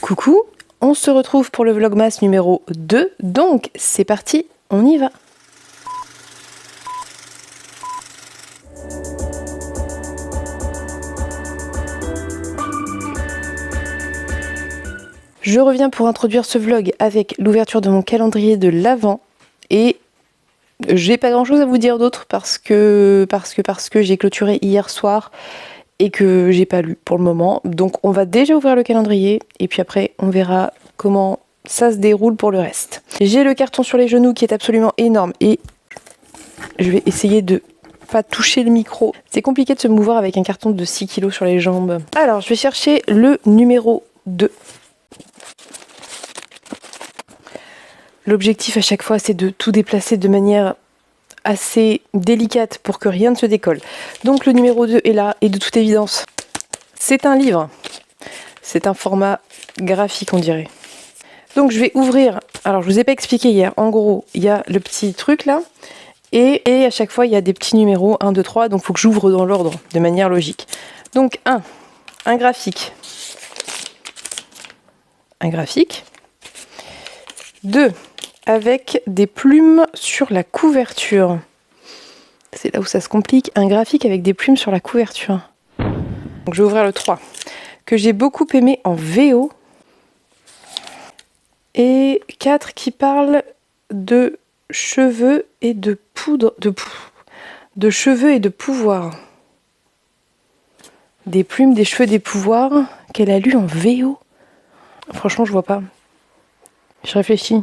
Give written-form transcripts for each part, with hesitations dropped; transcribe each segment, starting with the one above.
Coucou, on se retrouve pour le Vlogmas numéro 2, donc c'est parti, on y va. Je reviens pour introduire ce vlog avec l'ouverture de mon calendrier de l'Avent et j'ai pas grand chose à vous dire d'autre parce que j'ai clôturé hier soir et que j'ai pas lu pour le moment. Donc on va déjà ouvrir le calendrier et puis après on verra comment ça se déroule pour le reste. J'ai le carton sur les genoux qui est absolument énorme et je vais essayer de pas toucher le micro. C'est compliqué de se mouvoir avec un carton de 6 kg sur les jambes. Alors je vais chercher le numéro 2. L'objectif à chaque fois c'est de tout déplacer de manière assez délicate pour que rien ne se décolle. Donc le numéro 2 est là et de toute évidence c'est un livre. C'est un format graphique on dirait. Donc je vais ouvrir, alors je vous ai pas expliqué hier, en gros il y a le petit truc là et à chaque fois il y a des petits numéros 1, 2, 3 donc il faut que j'ouvre dans l'ordre de manière logique. Donc un graphique. Un graphique. 2. Avec des plumes sur la couverture. C'est là où ça se complique. Un graphique avec des plumes sur la couverture. Donc je vais ouvrir le 3. Que j'ai beaucoup aimé en VO. Et 4 qui parle de cheveux et de poudre. De cheveux et de pouvoir. Des plumes, des cheveux, des pouvoirs. Qu'elle a lu en VO. Franchement, je vois pas. Je réfléchis.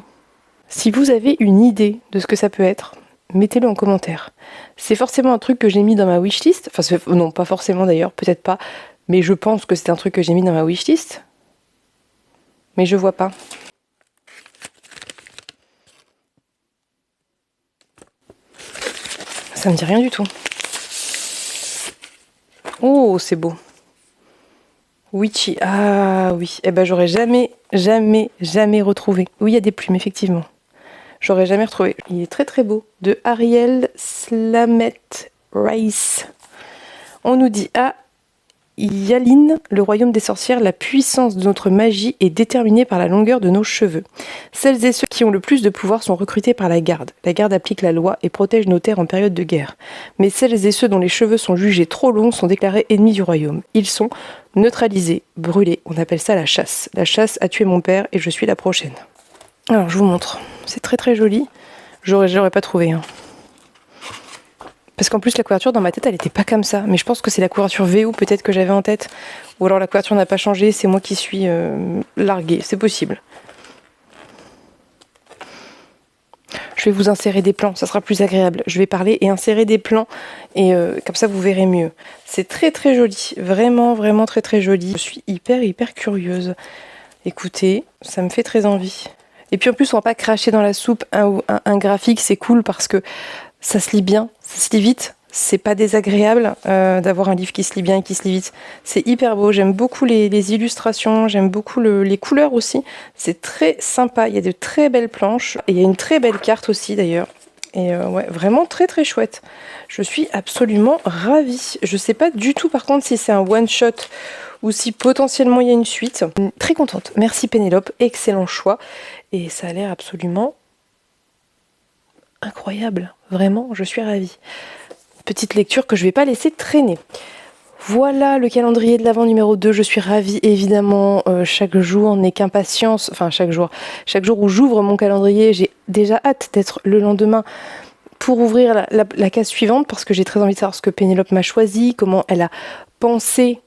Si vous avez une idée de ce que ça peut être, mettez-le en commentaire. C'est forcément un truc que j'ai mis dans ma wishlist. Enfin, non, pas forcément d'ailleurs, peut-être pas. Mais je pense que c'est un truc que j'ai mis dans ma wishlist. Mais je vois pas. Ça me dit rien du tout. Oh, c'est beau. Witchy. Ah oui. Eh ben, j'aurais jamais retrouvé. Oui, il y a des plumes, effectivement. J'aurais jamais retrouvé. Il est très très beau. De Ariel Slamette Rice. On nous dit à Yaline, le royaume des sorcières, la puissance de notre magie est déterminée par la longueur de nos cheveux. Celles et ceux qui ont le plus de pouvoir sont recrutés par la garde. La garde applique la loi et protège nos terres en période de guerre. Mais celles et ceux dont les cheveux sont jugés trop longs sont déclarés ennemis du royaume. Ils sont neutralisés, brûlés. On appelle ça la chasse. La chasse a tué mon père et je suis la prochaine. Alors je vous montre. C'est très très joli. J'aurais pas trouvé. Parce qu'en plus la couverture dans ma tête elle était pas comme ça. Mais je pense que c'est la couverture VO peut-être que j'avais en tête. Ou alors la couverture n'a pas changé, c'est moi qui suis larguée. C'est possible. Je vais vous insérer des plans, ça sera plus agréable. Je vais parler et insérer des plans et comme ça vous verrez mieux. C'est très très joli. Vraiment vraiment très très joli. Je suis hyper curieuse. Écoutez, ça me fait très envie. Et puis en plus on va pas cracher dans la soupe un graphique, c'est cool parce que ça se lit bien, ça se lit vite, c'est pas désagréable d'avoir un livre qui se lit bien et qui se lit vite. C'est hyper beau, j'aime beaucoup les illustrations, j'aime beaucoup les couleurs aussi, c'est très sympa, il y a de très belles planches, et il y a une très belle carte aussi d'ailleurs. Et ouais, vraiment très très chouette. Je suis absolument ravie. Je sais pas du tout par contre si c'est un one shot ou si potentiellement il y a une suite. Très contente. Merci Pénélope, excellent choix. Et ça a l'air absolument incroyable. Vraiment, je suis ravie. Petite lecture que je vais pas laisser traîner. Voilà le calendrier de l'Avent numéro 2. Je suis ravie évidemment. Chaque jour n'est qu'impatience. Enfin chaque jour où j'ouvre mon calendrier, j'ai déjà hâte d'être le lendemain pour ouvrir la case suivante parce que j'ai très envie de savoir ce que Pénélope m'a choisi, comment elle a pensé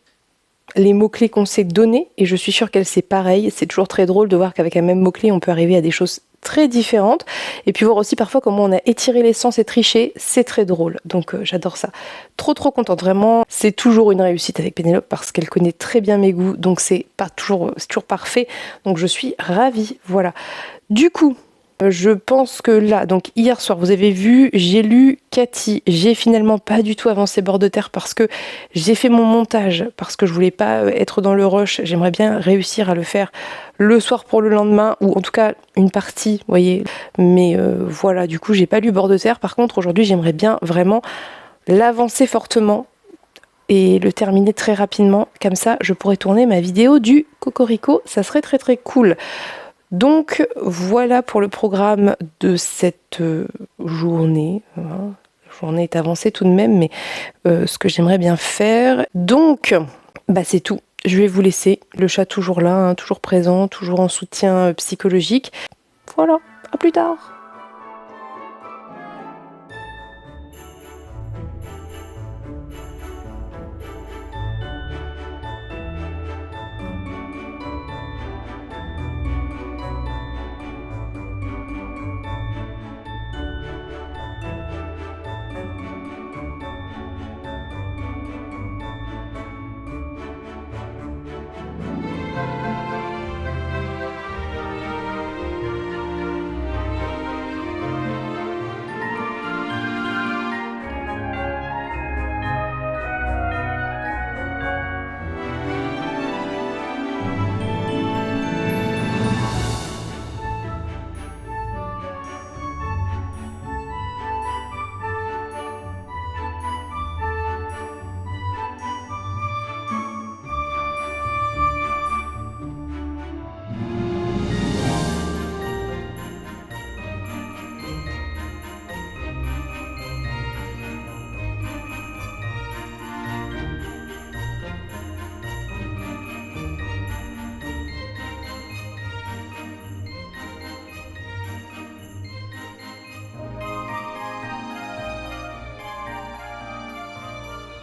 les mots-clés qu'on s'est donnés, et je suis sûre qu'elle sait pareil. C'est toujours très drôle de voir qu'avec un même mot-clé, on peut arriver à des choses très différentes, et puis voir aussi parfois comment on a étiré l'essence et triché, c'est très drôle, donc j'adore ça. Trop contente, vraiment, c'est toujours une réussite avec Pénélope, parce qu'elle connaît très bien mes goûts, donc c'est toujours parfait, donc je suis ravie, voilà. Du coup, je pense que là, donc hier soir, vous avez vu, j'ai lu Cathy. J'ai finalement pas du tout avancé bord de terre parce que j'ai fait mon montage, parce que je voulais pas être dans le rush. J'aimerais bien réussir à le faire le soir pour le lendemain, ou en tout cas une partie, vous voyez. Mais voilà, du coup, j'ai pas lu bord de terre. Par contre, aujourd'hui, j'aimerais bien vraiment l'avancer fortement et le terminer très rapidement. Comme ça, je pourrais tourner ma vidéo du Cocorico. Ça serait très très cool. Donc voilà pour le programme de cette journée. La journée est avancée tout de même, mais ce que j'aimerais bien faire. Donc, c'est tout. Je vais vous laisser. Le chat toujours là, hein, toujours présent, toujours en soutien psychologique. Voilà, à plus tard.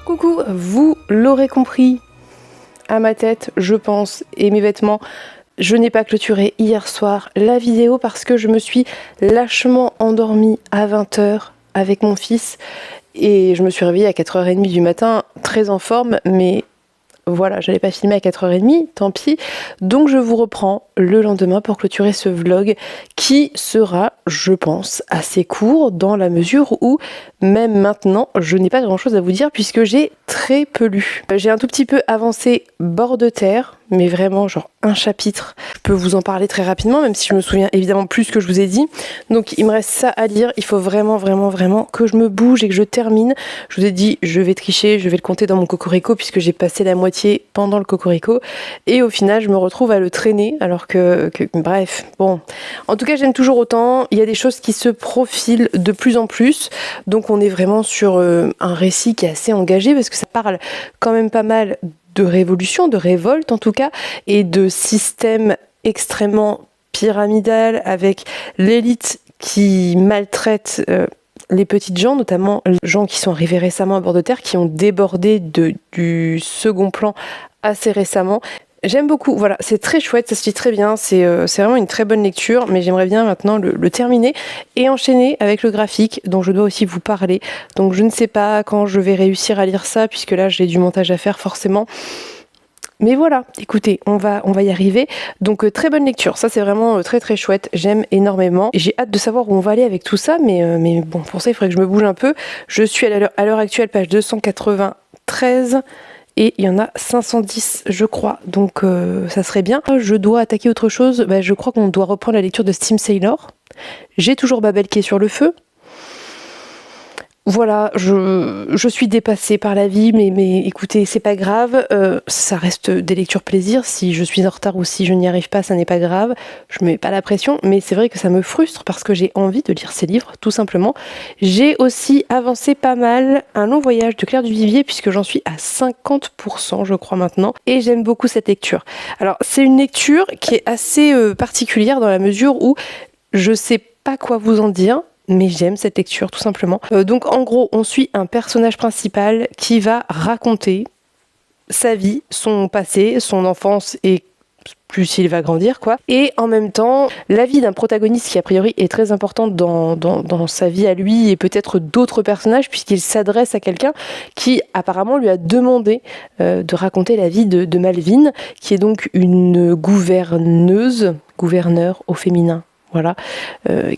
Coucou, vous l'aurez compris, à ma tête, je pense, et mes vêtements, je n'ai pas clôturé hier soir la vidéo parce que je me suis lâchement endormie à 20h avec mon fils et je me suis réveillée à 4h30 du matin, très en forme, mais voilà, j'allais pas filmer à 4h30, tant pis. Donc je vous reprends le lendemain pour clôturer ce vlog qui sera, je pense, assez court dans la mesure où même maintenant, je n'ai pas grand chose à vous dire puisque j'ai très peu lu. J'ai un tout petit peu avancé bord de terre, mais vraiment genre un chapitre. Je peux vous en parler très rapidement, même si je me souviens évidemment plus ce que je vous ai dit. Donc il me reste ça à lire, il faut vraiment que je me bouge et que je termine. Je vous ai dit, je vais tricher, je vais le compter dans mon Cocorico puisque j'ai passé la moitié pendant le Cocorico. Et au final, je me retrouve à le traîner alors que bref, bon. En tout cas, j'aime toujours autant. Il y a des choses qui se profilent de plus en plus. Donc on est vraiment sur un récit qui est assez engagé parce que ça parle quand même pas mal de révolution, de révolte en tout cas, et de système extrêmement pyramidal avec l'élite qui maltraite les petites gens, notamment les gens qui sont arrivés récemment à bord de terre, qui ont débordé du second plan assez récemment. J'aime beaucoup, voilà, c'est très chouette, ça se lit très bien, c'est vraiment une très bonne lecture, mais j'aimerais bien maintenant le terminer et enchaîner avec le graphique dont je dois aussi vous parler. Donc je ne sais pas quand je vais réussir à lire ça, puisque là j'ai du montage à faire forcément. Mais voilà, écoutez, on va y arriver. Donc très bonne lecture, ça c'est vraiment très très chouette, j'aime énormément. Et j'ai hâte de savoir où on va aller avec tout ça, mais bon, pour ça il faudrait que je me bouge un peu. Je suis à l'heure actuelle, page 293. Et il y en a 510 je crois, donc ça serait bien. Je dois attaquer autre chose, je crois qu'on doit reprendre la lecture de Steam Sailor. J'ai toujours Babel qui est sur le feu. Voilà, je suis dépassée par la vie, mais écoutez, c'est pas grave, ça reste des lectures plaisir. Si je suis en retard ou si je n'y arrive pas, ça n'est pas grave, je me mets pas la pression, mais c'est vrai que ça me frustre parce que j'ai envie de lire ces livres, tout simplement. J'ai aussi avancé pas mal Un long voyage de Claire Duvivier, puisque j'en suis à 50%, je crois maintenant, et j'aime beaucoup cette lecture. Alors, c'est une lecture qui est assez particulière dans la mesure où je sais pas quoi vous en dire, mais j'aime cette lecture tout simplement. Donc en gros, on suit un personnage principal qui va raconter sa vie, son passé, son enfance et plus il va grandir quoi. Et en même temps, la vie d'un protagoniste qui a priori est très importante dans sa vie à lui et peut-être d'autres personnages puisqu'il s'adresse à quelqu'un qui apparemment lui a demandé de raconter la vie de Malvine, qui est donc une gouverneur au féminin. Voilà,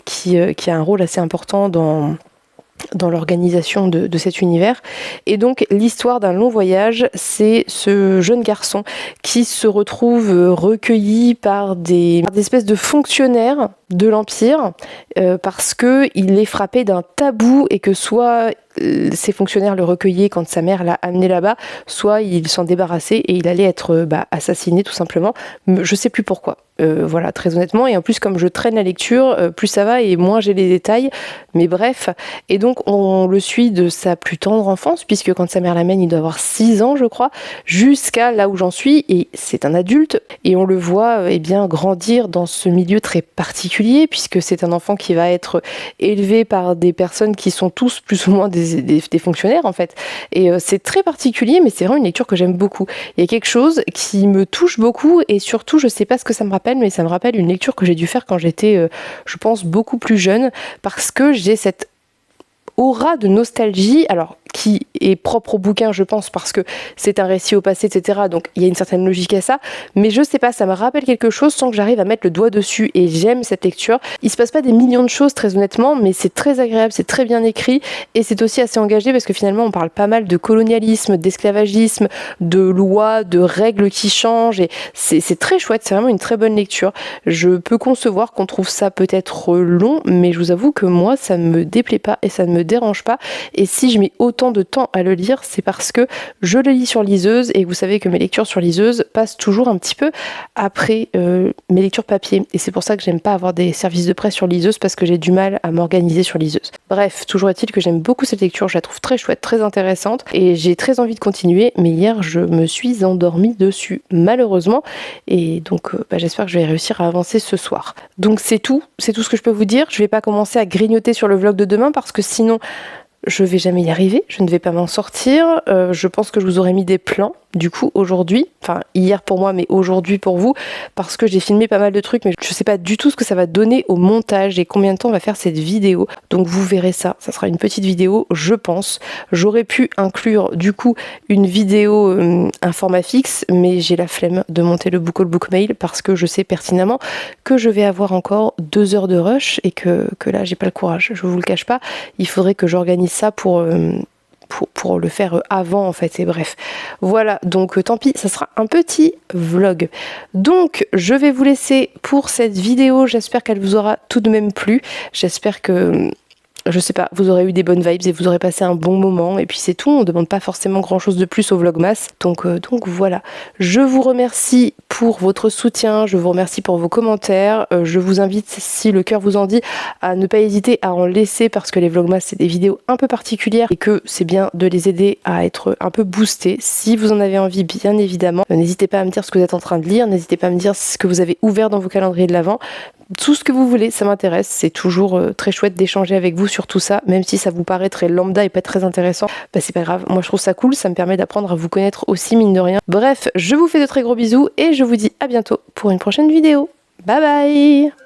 qui a un rôle assez important dans l'organisation de cet univers. Et donc l'histoire d'un long voyage, c'est ce jeune garçon qui se retrouve recueilli par des espèces de fonctionnaires de l'Empire parce que il est frappé d'un tabou et que soit ses fonctionnaires le recueillaient quand sa mère l'a amené là-bas, soit il s'en débarrassait et il allait être assassiné tout simplement. Je sais plus pourquoi. Voilà, très honnêtement. Et en plus, comme je traîne la lecture, plus ça va et moins j'ai les détails. Mais bref. Et donc, on le suit de sa plus tendre enfance, puisque quand sa mère l'amène, il doit avoir 6 ans, je crois, jusqu'à là où j'en suis. Et c'est un adulte. Et on le voit bien grandir dans ce milieu très particulier, puisque c'est un enfant qui va être élevé par des personnes qui sont tous plus ou moins des fonctionnaires, en fait. Et c'est très particulier, mais c'est vraiment une lecture que j'aime beaucoup. Il y a quelque chose qui me touche beaucoup, et surtout, je sais pas ce que ça me rappelle, mais ça me rappelle une lecture que j'ai dû faire quand j'étais, je pense, beaucoup plus jeune, parce que j'ai cette aura de nostalgie, alors qui est propre au bouquin, je pense, parce que c'est un récit au passé, etc. Donc il y a une certaine logique à ça, mais je sais pas, ça me rappelle quelque chose sans que j'arrive à mettre le doigt dessus, et j'aime cette lecture. Il se passe pas des millions de choses, très honnêtement, mais c'est très agréable, c'est très bien écrit, et c'est aussi assez engagé, parce que finalement on parle pas mal de colonialisme, d'esclavagisme, de lois, de règles qui changent, et c'est très chouette, c'est vraiment une très bonne lecture. Je peux concevoir qu'on trouve ça peut-être long, mais je vous avoue que moi ça ne me déplaît pas, et ça ne me dérange pas, et si je mets autant de temps à le lire, c'est parce que je le lis sur liseuse, et vous savez que mes lectures sur liseuse passent toujours un petit peu après mes lectures papier, et c'est pour ça que j'aime pas avoir des services de presse sur liseuse, parce que j'ai du mal à m'organiser sur liseuse. Bref, toujours est-il que j'aime beaucoup cette lecture, je la trouve très chouette, très intéressante, et j'ai très envie de continuer, mais hier je me suis endormie dessus, malheureusement, et donc j'espère que je vais réussir à avancer ce soir. Donc c'est tout ce que je peux vous dire. Je vais pas commencer à grignoter sur le vlog de demain, parce que sinon je vais jamais y arriver, je ne vais pas m'en sortir. Je pense que je vous aurais mis des plans, du coup, aujourd'hui. Enfin, hier pour moi, mais aujourd'hui pour vous. Parce que j'ai filmé pas mal de trucs, mais je sais pas du tout ce que ça va donner au montage et combien de temps on va faire cette vidéo. Donc vous verrez ça. Ça sera une petite vidéo, je pense. J'aurais pu inclure, du coup, une vidéo, un format fixe, mais j'ai la flemme de monter le book haul book mail, parce que je sais pertinemment que je vais avoir encore 2 heures de rush, et que là, j'ai pas le courage. Je vous le cache pas. Il faudrait que j'organise ça pour le faire avant, en fait, et bref. Voilà, donc tant pis, ça sera un petit vlog. Donc, je vais vous laisser pour cette vidéo. J'espère qu'elle vous aura tout de même plu. J'espère que, je sais pas, vous aurez eu des bonnes vibes et vous aurez passé un bon moment, et puis c'est tout, on demande pas forcément grand chose de plus au Vlogmas, donc voilà. Je vous remercie pour votre soutien, je vous remercie pour vos commentaires, je vous invite, si le cœur vous en dit, à ne pas hésiter à en laisser, parce que les Vlogmas c'est des vidéos un peu particulières, et que c'est bien de les aider à être un peu boostés. Si vous en avez envie, bien évidemment, n'hésitez pas à me dire ce que vous êtes en train de lire, n'hésitez pas à me dire ce que vous avez ouvert dans vos calendriers de l'Avent. Tout ce que vous voulez, ça m'intéresse. C'est toujours très chouette d'échanger avec vous sur tout ça, même si ça vous paraît très lambda et pas très intéressant. C'est pas grave, moi je trouve ça cool, ça me permet d'apprendre à vous connaître aussi, mine de rien. Bref, je vous fais de très gros bisous, et je vous dis à bientôt pour une prochaine vidéo. Bye bye!